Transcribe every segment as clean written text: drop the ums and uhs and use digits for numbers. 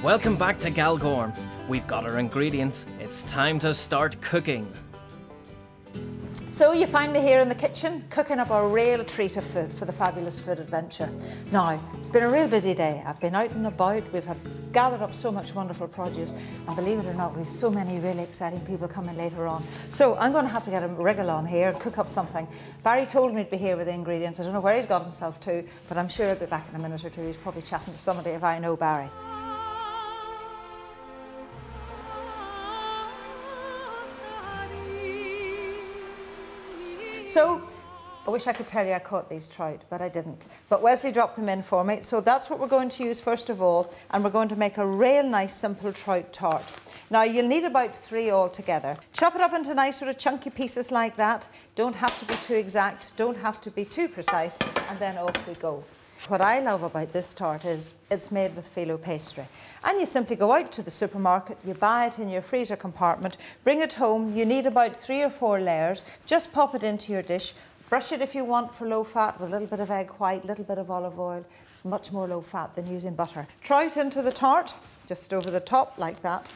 Welcome back to Galgorm. We've got our ingredients. It's time to start cooking. So you find me here in the kitchen cooking up a real treat of food for the Fabulous Food Adventure. Now, it's been a real busy day. I've been out and about, we've gathered up so much wonderful produce, and believe it or not, we've so many really exciting people coming later on. So I'm going to have to get a wriggle on here and cook up something. Barry told me to be here with the ingredients. I don't know where he's got himself to, but I'm sure he'll be back in a minute or two. He's probably chatting to somebody if I know Barry. So, I wish I could tell you I caught these trout, but I didn't. But Wesley dropped them in for me. So that's what we're going to use first of all, and we're going to make a real nice simple trout tart. Now you'll need about 3 altogether. Chop it up into nice sort of chunky pieces like that. Don't have to be too exact, don't have to be too precise, and then off we go. What I love about this tart is it's made with phyllo pastry. And you simply go out to the supermarket, you buy it in your freezer compartment, bring it home, you need about 3 or 4 layers, just pop it into your dish, brush it if you want for low fat with a little bit of egg white, a little bit of olive oil, much more low fat than using butter. Trout into the tart, just over the top like that.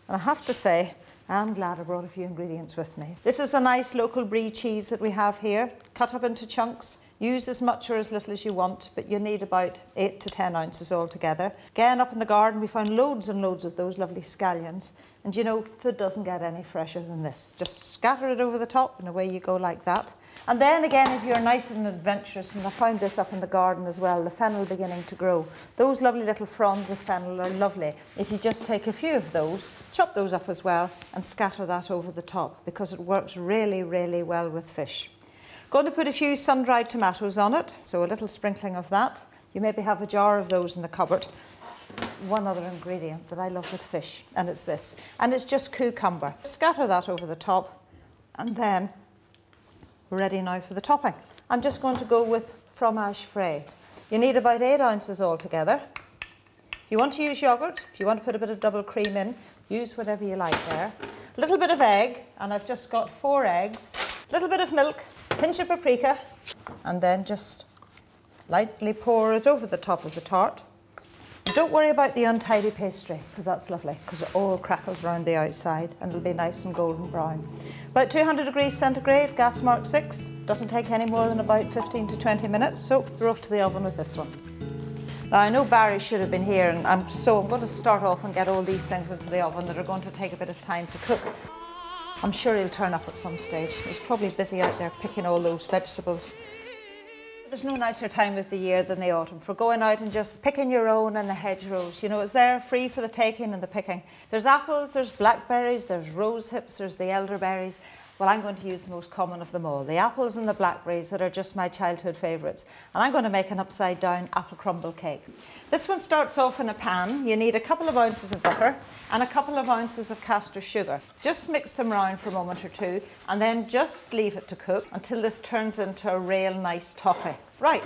And I have to say, I'm glad I brought a few ingredients with me. This is a nice local brie cheese that we have here, cut up into chunks. Use as much or as little as you want, but you need about 8 to 10 ounces altogether. Again, up in the garden, we found loads and loads of those lovely scallions. And you know, food doesn't get any fresher than this. Just scatter it over the top and away you go like that. And then again, if you're nice and adventurous, and I found this up in the garden as well, the fennel beginning to grow. Those lovely little fronds of fennel are lovely. If you just take a few of those, chop those up as well, and scatter that over the top, because it works really, really well with fish. Going to put a few sun-dried tomatoes on it, so a little sprinkling of that. You maybe have a jar of those in the cupboard. One other ingredient that I love with fish, and it's this, and it's just cucumber. Scatter that over the top, and then we're ready now for the topping. I'm just going to go with fromage frais. You need about 8 ounces altogether. If you want to use yogurt, if you want to put a bit of double cream in, use whatever you like there. A little bit of egg, and I've just got 4 eggs. A little bit of milk, pinch of paprika, and then just lightly pour it over the top of the tart. And don't worry about the untidy pastry, because that's lovely, because it all crackles around the outside and it'll be nice and golden brown. About 200 degrees centigrade, gas mark 6. Doesn't take any more than about 15 to 20 minutes, so we're off to the oven with this one. Now I know Barry should have been here, and I'm going to start off and get all these things into the oven that are going to take a bit of time to cook. I'm sure he'll turn up at some stage. He's probably busy out there picking all those vegetables. There's no nicer time of the year than the autumn for going out and just picking your own in the hedgerows. You know, it's there free for the taking and the picking. There's apples, there's blackberries, there's rose hips, there's the elderberries. Well, I'm going to use the most common of them all, the apples and the blackberries that are just my childhood favourites. And I'm going to make an upside down apple crumble cake. This one starts off in a pan. You need a couple of ounces of butter and a couple of ounces of castor sugar. Just mix them round for a moment or two, and then just leave it to cook until this turns into a real nice toffee. Right,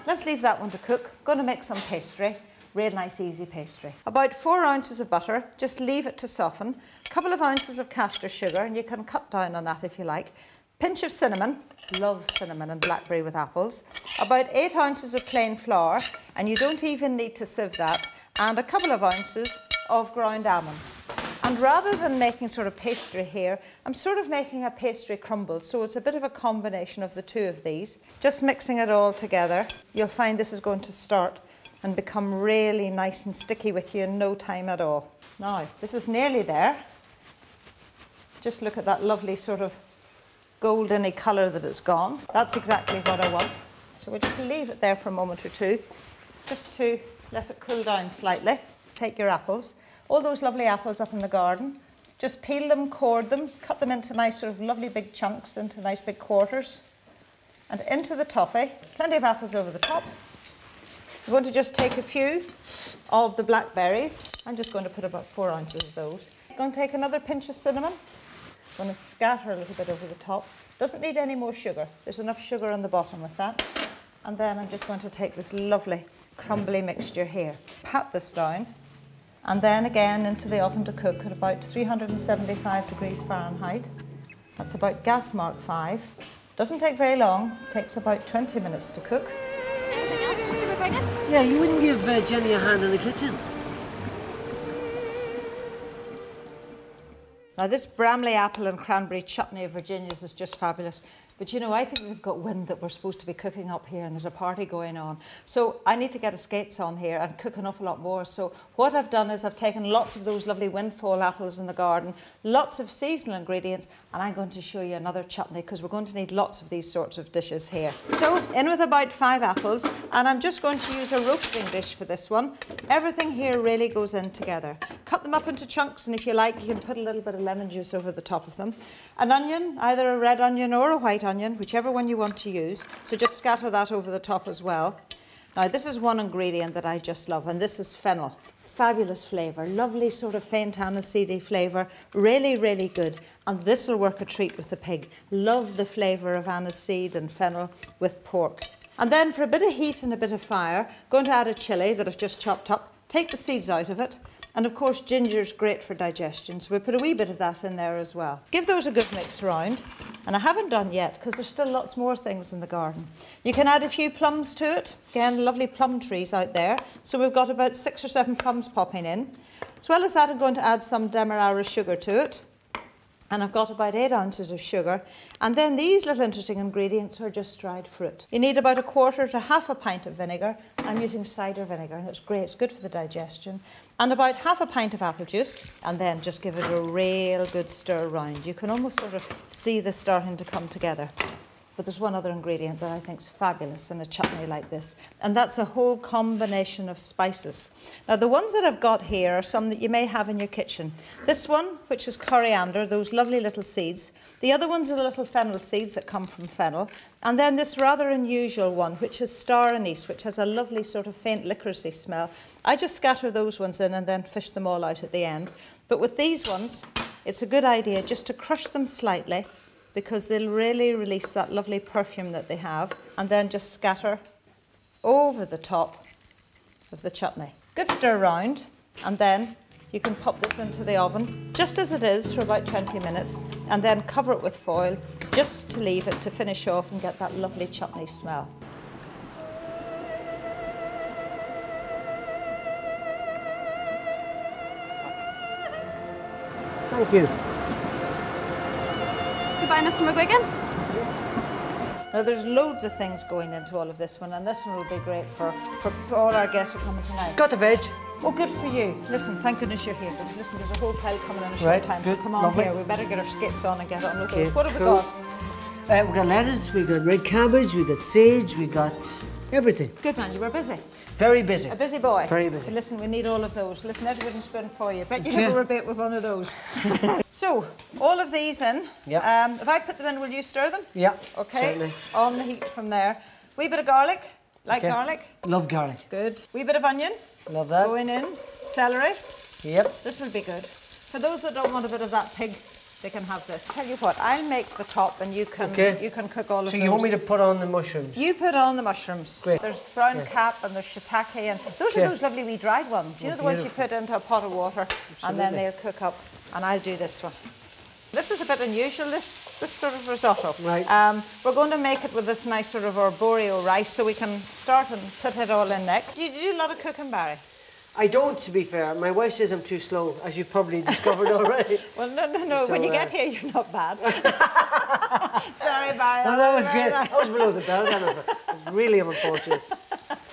let's leave that one to cook. I'm going to make some pastry. Real nice easy pastry. About 4 ounces of butter, just leave it to soften. A couple of ounces of castor sugar, and you can cut down on that if you like. Pinch of cinnamon, love cinnamon and blackberry with apples. About 8 ounces of plain flour, and you don't even need to sieve that. And a couple of ounces of ground almonds. And rather than making sort of pastry here, I'm sort of making a pastry crumble, so it's a bit of a combination of the two of these. Just mixing it all together, you'll find this is going to start and become really nice and sticky with you in no time at all. Now, this is nearly there. Just look at that lovely sort of golden-y colour that it's gone. That's exactly what I want. So we'll just leave it there for a moment or two, just to let it cool down slightly. Take your apples, all those lovely apples up in the garden. Just peel them, cord them, cut them into nice sort of lovely big chunks, into nice big quarters. And into the toffee, plenty of apples over the top. I'm going to just take a few of the blackberries. I'm just going to put about 4 ounces of those. I'm going to take another pinch of cinnamon. I'm going to scatter a little bit over the top. Doesn't need any more sugar. There's enough sugar on the bottom with that. And then I'm just going to take this lovely crumbly mixture here. Pat this down. And then again into the oven to cook at about 375 degrees Fahrenheit. That's about gas mark 5. Doesn't take very long. It takes about 20 minutes to cook. Anything else, Mr. McGuigan? Yeah, you wouldn't give Jenny a hand in the kitchen? Now this Bramley apple and cranberry chutney of Virginia's is just fabulous. But you know, I think they've got wind that we're supposed to be cooking up here and there's a party going on. So I need to get a skates on here and cook an awful lot more. So what I've done is I've taken lots of those lovely windfall apples in the garden, lots of seasonal ingredients, and I'm going to show you another chutney because we're going to need lots of these sorts of dishes here. So in with about 5 apples, and I'm just going to use a roasting dish for this one. Everything here really goes in together. Cut them up into chunks, and if you like, you can put a little bit of lemon juice over the top of them. An onion, either a red onion or a white onion, whichever one you want to use. So just scatter that over the top as well. Now this is one ingredient that I just love, and this is fennel. Fabulous flavour, lovely sort of faint aniseedy flavour, really, really good. And this will work a treat with the pig. Love the flavour of aniseed and fennel with pork. And then for a bit of heat and a bit of fire, going to add a chilli that I've just chopped up, take the seeds out of it. And of course, ginger's great for digestion, so we put a wee bit of that in there as well. Give those a good mix round, and I haven't done yet because there's still lots more things in the garden. You can add a few plums to it. Again, lovely plum trees out there. So we've got about 6 or 7 plums popping in. As well as that, I'm going to add some demerara sugar to it. And I've got about 8 ounces of sugar. And then these little interesting ingredients are just dried fruit. You need about 1/4 to half a pint of vinegar. I'm using cider vinegar, and it's great. It's good for the digestion. And about half a pint of apple juice. And then just give it a real good stir round. You can almost sort of see this starting to come together. But there's one other ingredient that I think is fabulous in a chutney like this, and that's a whole combination of spices. Now the ones that I've got here are some that you may have in your kitchen. This one, which is coriander, those lovely little seeds. The other ones are the little fennel seeds that come from fennel. And then this rather unusual one, which is star anise, which has a lovely sort of faint licoricey smell. I just scatter those ones in and then fish them all out at the end. But with these ones, it's a good idea just to crush them slightly, because they'll really release that lovely perfume that they have, and then just scatter over the top of the chutney. Good stir round, and then you can pop this into the oven just as it is for about 20 minutes, and then cover it with foil just to leave it to finish off and get that lovely chutney smell. Thank you. Goodbye, Mr. McGuigan. Now there's loads of things going into all of this one, and this one will be great for all our guests who are coming tonight. Got the veg. Oh, good for you. Listen, thank goodness you're here, because listen, there's a whole pile coming in a short Right, time, good, so come on lovely. here. We better get our skits on and get on with Okay, those. What have cool. we got? We've got lettuce, we've got red cabbage, we've got sage, we've got everything. Good man, you were busy. Very busy. A busy boy. Very busy. So listen, we need all of those. Listen, there's a wooden spoon for you. Bet you Okay. never were bait with one of those. So, all of these in. Yep. If I put them in, will you stir them? Yeah, Okay. certainly. On the heat from there. Wee bit of garlic. Like Okay. garlic. Love garlic. Good. Wee bit of onion. Love that. Going in. Celery. Yep. This will be good. For those that don't want a bit of that pig, they can have this. Tell you what, I'll make the top and you can cook all of So those. you want me to put on the mushrooms? You put on the mushrooms. Great. There's brown Yeah. cap and there's shiitake, and those Yeah. are those lovely wee dried ones. You know, the ones you put into a pot of water and then Absolutely. they'll cook up. And I'll do this one. This is a bit unusual, this sort of risotto. Right. We're going to make it with this nice sort of arborio rice, so we can start and put it all in next. Do you do a lot of cooking, Barry? I don't, to be fair. My wife says I'm too slow, as you've probably discovered already. Well, no. So, When you get here, you're not bad. Sorry, Barry. No, that was great. That was below the belt. That was really unfortunate.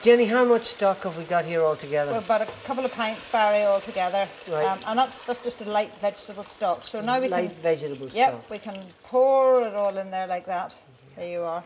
Jenny, how much stock have we got here altogether? Well, about a couple of pints, Barry, altogether. Right. And that's just a light vegetable stock. So now we Light can... vegetable stock. Yep, we can pour it all in there like that. There you are.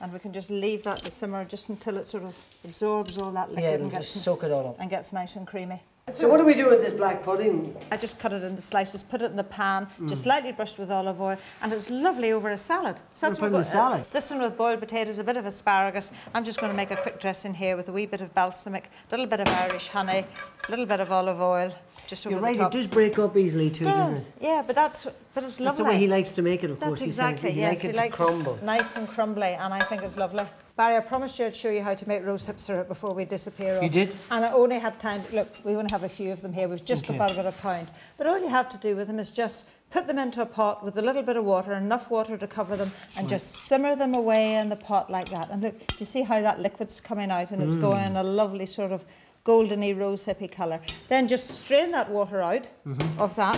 And we can just leave that to simmer just until it sort of absorbs all that liquid Yeah, and it'll gets, just soak it all up. and gets nice and creamy. So what do we do with this black pudding? I just cut it into slices, put it in the pan, just lightly brushed with olive oil, and it's lovely over a salad. So We're putting a salad. This one with boiled potatoes, a bit of asparagus. I'm just going to make a quick dressing here with a wee bit of balsamic, a little bit of Irish honey, a little bit of olive oil, just over You're the right, top. it does break up easily too, doesn't it? Yeah, but it's lovely. That's the way he likes to make it, of That's course. exactly, He yes. likes it to likes crumble. nice and crumbly, and I think it's lovely. Barry, I promised you I'd show you how to make rosehip syrup before we disappear. You did? And I only had time. Look, we only have a few of them here. We've just got about a pound. But all you have to do with them is just put them into a pot with a little bit of water, enough water to cover them, and just simmer them away in the pot like that. And look, do you see how that liquid's coming out and it's going a lovely sort of goldeny rose hippie colour. Then just strain that water out of that.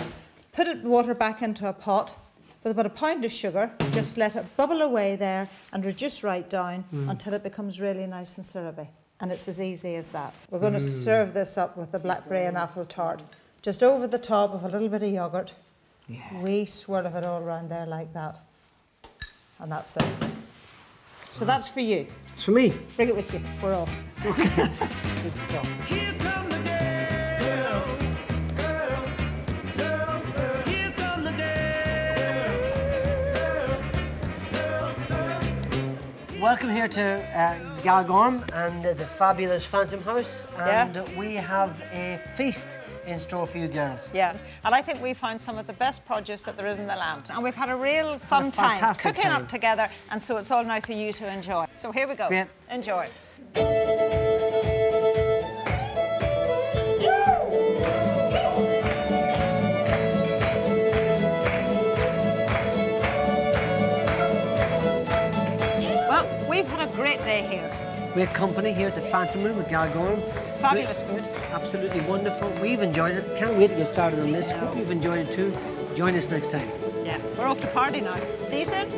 Put water back into a pot with about a pound of sugar. Just let it bubble away there and reduce right down until it becomes really nice and syrupy. And it's as easy as that. We're going to serve this up with the blackberry and apple tart. Just over the top of a little bit of yoghurt. Yeah. Wee swirl of it all around there like that. And that's it. So that's for you. It's for me. Bring it with you. We're off. Okay. Good stuff. Here come the girl, girl, girl, girl. Here come the girl. Welcome here to Galgorm and the fabulous Phantom House. And we have a feast in store for you girls. Yeah, and I think we found some of the best produce that there is in the land. And we've had a real fun time cooking up together, and so it's all now for you to enjoy. So here we go. Great. Enjoy. Well, we've had a great day here. Great company here at the Phantom Room at Galgorm. Fabulous food. Absolutely wonderful. We've enjoyed it. Can't wait to get started on this. Hope you've enjoyed it too. Join us next time. Yeah, we're off to party now. See you soon.